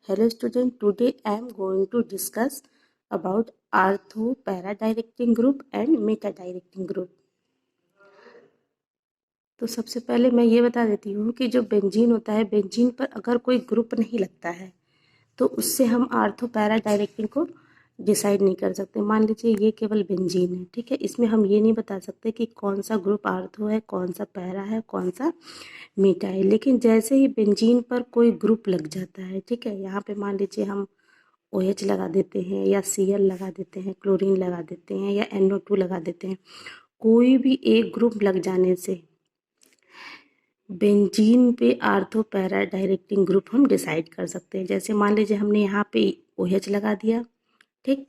Hello student, today I am going to discuss about ortho para directing group and meta directing group. तो सबसे पहले मैं ये बता देती हूँ कि जो बेंजीन होता है, बेंजीन पर अगर कोई ग्रुप नहीं लगता है तो उससे हम आर्थो पैरा डायरेक्टिंग को डिसाइड नहीं कर सकते। मान लीजिए ये केवल बेंजीन है, ठीक है। इसमें हम ये नहीं बता सकते कि कौन सा ग्रुप आर्थो है, कौन सा पैरा है, कौन सा मीटा है। लेकिन जैसे ही बेंजीन पर कोई ग्रुप लग जाता है, ठीक है, यहाँ पे मान लीजिए हम OH लगा देते हैं या Cl लगा देते हैं, क्लोरीन लगा देते हैं या NO2 लगा देते हैं, कोई भी एक ग्रुप लग जाने से बेंजीन पे आर्थो पैरा डायरेक्टिंग ग्रुप हम डिसाइड कर सकते हैं। जैसे मान लीजिए हमने यहाँ पे OH लगा दिया, ठीक,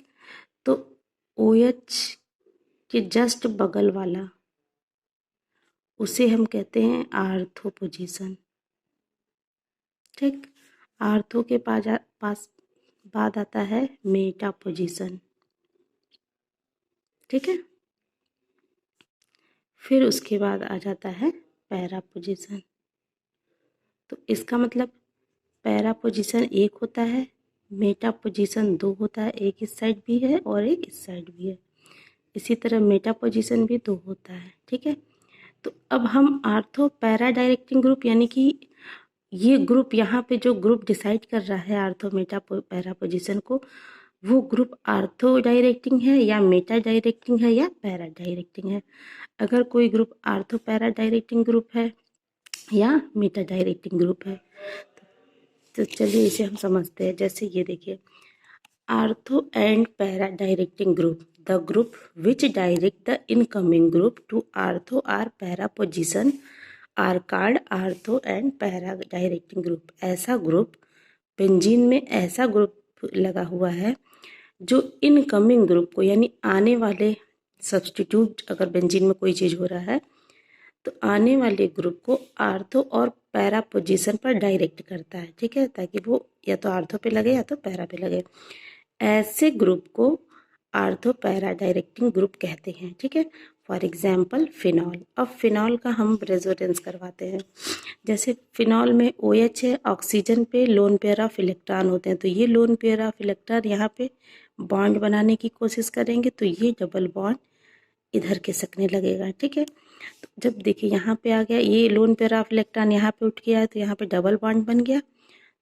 तो OH के जस्ट बगल वाला उसे हम कहते हैं आर्थो पोजीशन, ठीक। आर्थो के पास बाद आता है मेटा पोजीशन, ठीक है। फिर उसके बाद आ जाता है पैरा पोजीशन। तो इसका मतलब पैरा पोजीशन एक होता है, मेटा पोजीशन दो होता है, एक इस साइड भी है और एक इस साइड भी है। इसी तरह मेटा पोजीशन भी दो होता है, ठीक है। तो अब हम आर्थो पैरा डायरेक्टिंग ग्रुप यानी कि ये ग्रुप यहाँ पे जो ग्रुप डिसाइड कर रहा है आर्थो मेटा पैरा पोजीशन को, वो ग्रुप आर्थो डायरेक्टिंग है या मेटा डायरेक्टिंग है या पैरा डायरेक्टिंग है। अगर कोई group ortho para directing group है या मेटा डायरेक्टिंग ग्रुप है तो चलिए इसे हम समझते हैं। जैसे ये देखिए, ortho and para directing group, the group which direct the incoming group to ortho or para position are called ortho and para directing group. ऐसा ग्रुप बेंजीन में ऐसा ग्रुप लगा हुआ है जो इनकमिंग ग्रुप को यानी आने वाले सब्स्टिट्यूट, अगर बेंजीन में कोई चीज़ हो रहा है तो आने वाले ग्रुप को आर्थो और पैरा पोजीशन पर डायरेक्ट करता है, ठीक है, ताकि वो या तो आर्थो पे लगे या तो पैरा पे लगे। ऐसे ग्रुप को आर्थो पैरा डायरेक्टिंग ग्रुप कहते हैं, ठीक है। For example phenol. अब फिनॉल का हम रेजोनेंस करवाते हैं। जैसे फिनॉल में OH है, ऑक्सीजन पे लोन पेयर ऑफ इलेक्ट्रॉन होते हैं, तो ये लोन पेयर ऑफ इलेक्ट्रॉन यहाँ पे बॉन्ड बनाने की कोशिश करेंगे तो ये डबल बॉन्ड इधर के सकने लगेगा, ठीक है। तो जब देखिए यहाँ पे आ गया, ये लोन पेयर ऑफ इलेक्ट्रॉन यहाँ पे उठ गया है तो यहाँ पे डबल बॉन्ड बन गया।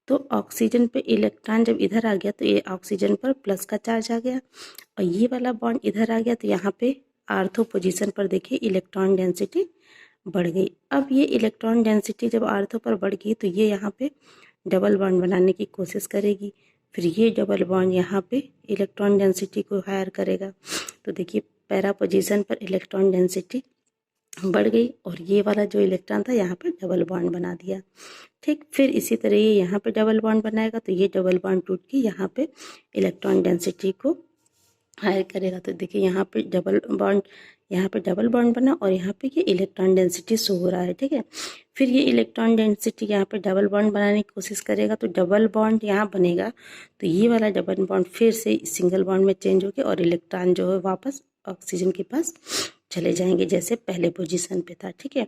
तो ऑक्सीजन पे इलेक्ट्रॉन जब इधर आ गया तो ये ऑक्सीजन पर प्लस का चार्ज आ गया और ये वाला बॉन्ड इधर आ गया तो यहाँ पे आर्थो पोजीशन पर देखिए इलेक्ट्रॉन डेंसिटी बढ़ गई। अब ये इलेक्ट्रॉन डेंसिटी जब आर्थो पर बढ़ गई तो ये यहाँ पे डबल बॉन्ड बनाने की कोशिश करेगी, फिर ये डबल बॉन्ड यहाँ पे इलेक्ट्रॉन डेंसिटी को हायर करेगा। तो देखिए पैरा पोजीशन पर इलेक्ट्रॉन डेंसिटी बढ़ गई और ये वाला जो इलेक्ट्रॉन था यहाँ पे डबल बॉन्ड बना दिया, ठीक। फिर इसी तरह ये यहाँ पे डबल बॉन्ड बनाएगा तो ये डबल बॉन्ड टूट के यहाँ पे इलेक्ट्रॉन डेंसिटी को हायर करेगा। तो देखिए यहाँ पे डबल बॉन्ड, यहाँ पे डबल बॉन्ड बना और यहाँ पे ये इलेक्ट्रॉन डेंसिटी शो हो रहा है, ठीक है। फिर ये इलेक्ट्रॉन डेंसिटी यहाँ पे डबल बॉन्ड बनाने की कोशिश करेगा तो डबल बॉन्ड यहाँ बनेगा तो ये वाला डबल बॉन्ड फिर से सिंगल बॉन्ड में चेंज होकर और इलेक्ट्रॉन जो है वापस ऑक्सीजन के पास चले जाएंगे जैसे पहले पोजीशन पे था, ठीक है।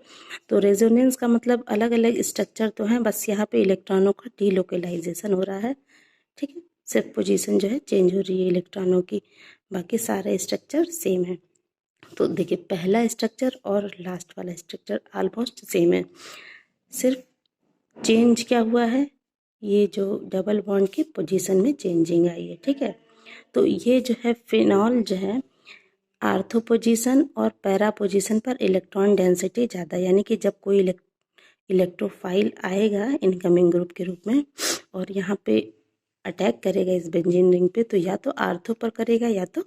तो रेजोनेंस का मतलब अलग अलग स्ट्रक्चर तो हैं, बस यहाँ पे इलेक्ट्रॉनों का डीलोकलाइजेशन हो रहा है, ठीक है। सिर्फ पोजीशन जो है चेंज हो रही है इलेक्ट्रॉनों की, बाकी सारे स्ट्रक्चर सेम है। तो देखिए पहला स्ट्रक्चर और लास्ट वाला स्ट्रक्चर ऑलमोस्ट सेम है, सिर्फ चेंज क्या हुआ है, ये जो डबल बॉन्ड की पोजीशन में चेंजिंग आई है, ठीक है। तो ये जो है फिनॉल जो है आर्थो पोजीशन और पैरा पोजीशन पर इलेक्ट्रॉन डेंसिटी ज़्यादा, यानी कि जब कोई इलेक्ट्रोफाइल आएगा इनकमिंग ग्रुप के रूप में और यहाँ पे अटैक करेगा इस बेंजीन रिंग पे तो या तो आर्थो पर करेगा या तो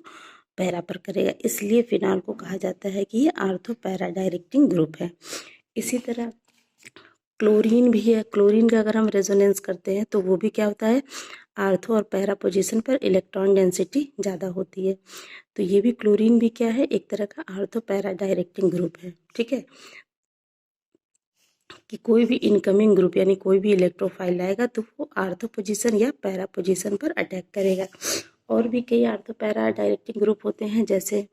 पैरा पर करेगा, इसलिए फिनॉल को कहा जाता है कि ये आर्थो पैरा डायरेक्टिंग ग्रुप है। इसी तरह क्लोरीन भी है। क्लोरीन का अगर हम रेजोनेंस करते हैं तो वो भी क्या होता है, आर्थो और पैरा पोजीशन पर इलेक्ट्रॉन डेंसिटी ज़्यादा होती है। तो ये भी क्लोरीन भी क्या है, एक तरह का आर्थो पैरा डायरेक्टिंग ग्रुप है, ठीक है। कि कोई भी इनकमिंग ग्रुप यानी कोई भी इलेक्ट्रोफाइल आएगा तो वो आर्थो पोजीशन या पैरा पोजीशन पर अटैक करेगा। और भी कई आर्थो पैरा डायरेक्टिंग ग्रुप होते हैं जैसे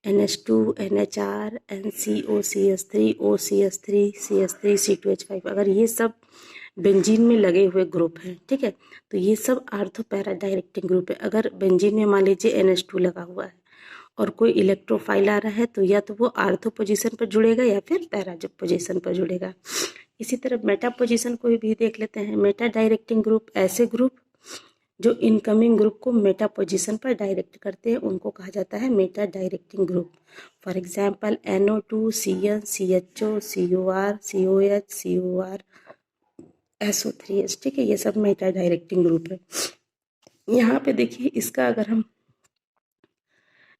NH2, NHR, NCO, CS3, OCS3, CS3, C2H5। अगर ये सब बेंजीन में लगे हुए ग्रुप हैं, ठीक है। तो ये सब आर्थो पैरा डायरेक्टिंग ग्रुप है। अगर बेंजीन में मान लीजिए NH2 लगा हुआ है और कोई इलेक्ट्रोफाइल आ रहा है तो या तो वो आर्थो पोजीशन पर जुड़ेगा या फिर पैरा पोजीशन पर जुड़ेगा। इसी तरह मेटा पोजीशन को भी देख लेते हैं। मेटा डायरेक्टिंग ग्रुप ऐसे ग्रुप जो इनकमिंग ग्रुप को मेटा पोजीशन पर डायरेक्ट करते हैं उनको कहा जाता है Meta directing group. For example NO2, CN, CHO, COR, COH, COR, SO3H, ठीक है। ये सब मेटा डायरेक्टिंग ग्रुप है। यहाँ पे देखिए इसका अगर हम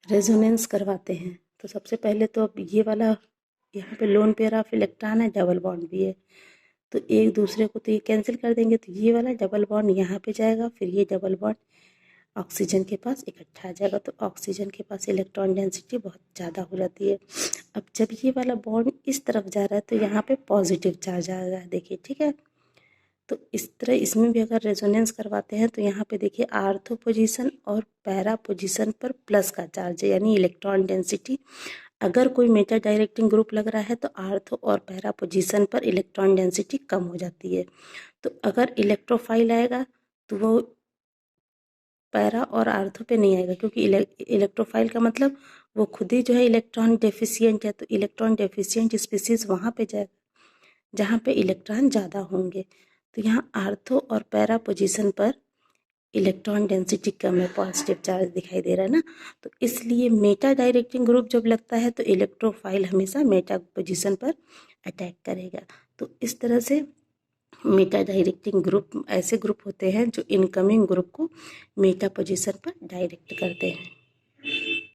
रेजोनेंस करवाते हैं तो सबसे पहले तो अब ये वाला यहाँ पे लोन पेयर ऑफ इलेक्ट्रॉन है, डबल बॉन्ड भी है, तो एक दूसरे को तो ये कैंसिल कर देंगे, तो ये वाला डबल बॉन्ड यहाँ पे जाएगा, फिर ये डबल बॉन्ड ऑक्सीजन के पास इकट्ठा आ जाएगा, तो ऑक्सीजन के पास इलेक्ट्रॉन डेंसिटी बहुत ज़्यादा हो जाती है। अब जब ये वाला बॉन्ड इस तरफ जा रहा है तो यहाँ पे पॉजिटिव चार्ज आएगा, देखिए, ठीक है। तो इस तरह इसमें भी अगर रेजोनेंस करवाते हैं तो यहाँ पे देखिए आर्थो पोजीशन और पैरा पोजीशन पर प्लस का चार्ज है, यानी इलेक्ट्रॉन डेंसिटी। अगर कोई मेटा डायरेक्टिंग ग्रुप लग रहा है तो आर्थो और पैरा पोजीशन पर इलेक्ट्रॉन डेंसिटी कम हो जाती है। तो अगर इलेक्ट्रोफाइल आएगा तो वो पैरा और आर्थो पे नहीं आएगा, क्योंकि इलेक्ट्रोफाइल का मतलब वो खुद ही जो है इलेक्ट्रॉन डेफिशिएंट है, तो इलेक्ट्रॉन डेफिशिएंट स्पीसीज वहाँ पे जाएगा जहाँ पे इलेक्ट्रॉन ज़्यादा होंगे। तो यहाँ आर्थो और पैरा पोजीशन पर इलेक्ट्रॉन डेंसिटी कम है, पॉजिटिव चार्ज दिखाई दे रहा है ना। तो इसलिए मेटा डायरेक्टिंग ग्रुप जब लगता है तो इलेक्ट्रोफाइल हमेशा मेटा पोजीशन पर अटैक करेगा। तो इस तरह से मेटा डायरेक्टिंग ग्रुप ऐसे ग्रुप होते हैं जो इनकमिंग ग्रुप को मेटा पोजीशन पर डायरेक्ट करते हैं।